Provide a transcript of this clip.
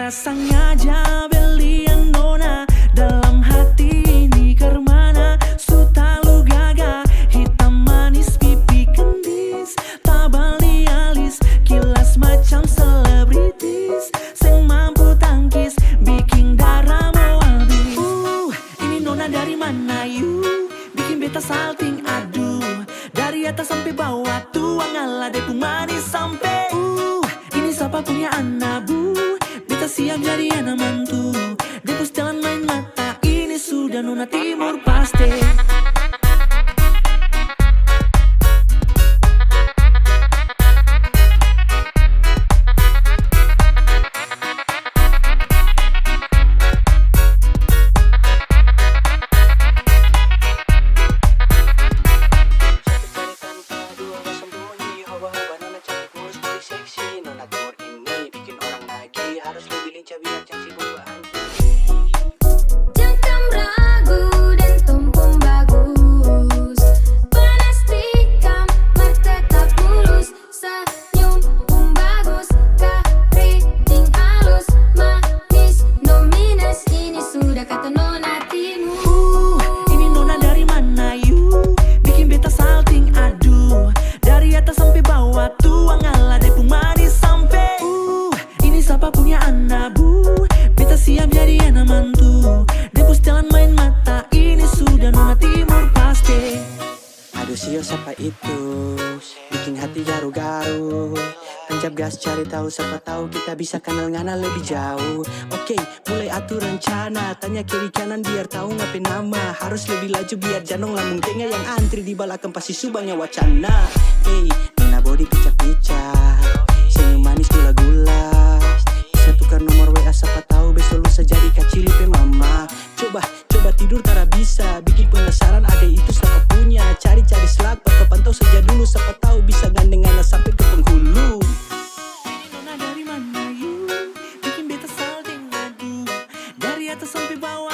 sengaja beli yang nona dalam hati ini kemana su talu gaga hitam manis pipi kendis tabal di alis kilas macam selebritis sing mampu tangkis bikin darah mau habis. Ini nona dari mana you bikin beta salting aduh dari atas sampai bawah tuang ala depu manis sampai ini siapa punya anak bu beta siap jadi anak mantu depus jalan main mata ini sudah nona timur pasti. Jangan ragu dan tumpung bagus, panas tikam tetap mulus, senyum bagus, keriting halus, manis no minus, ini sudah kata nona timur. Ini nona dari mana you bikin beta salting aduh dari atas sampai bawah tuang ala depu manis sampai ini siapa punya anak bu beta siap jadi anak mantu depus jalan main mata ini sudah nona timur pasti. Aduh sio siapa itu bikin hati garu-garu, tancap gas cari tahu siapa tahu kita bisa kenal ngana lebih jauh. Oke, mulai atur rencana, tanya kiri kanan biar tahu ngapain nama, harus lebih laju biar janong lambung tengah yang antri di balakan pasti subangnya wacana. Hey, nona body picak-picak, senyum manis gula-gula, bisa tukar nomor WA siapa tahu besok lusa jadi kacili pe mama. Coba tidur tara bisa, bikin penasaran adek itu siapa punya, cari-cari selak pantau-pantau saja dulu siapa tahu bisa gandeng anak sampai ke penghulu. Nona dari mana you bikin beta salting aduh dari atas sampai bawah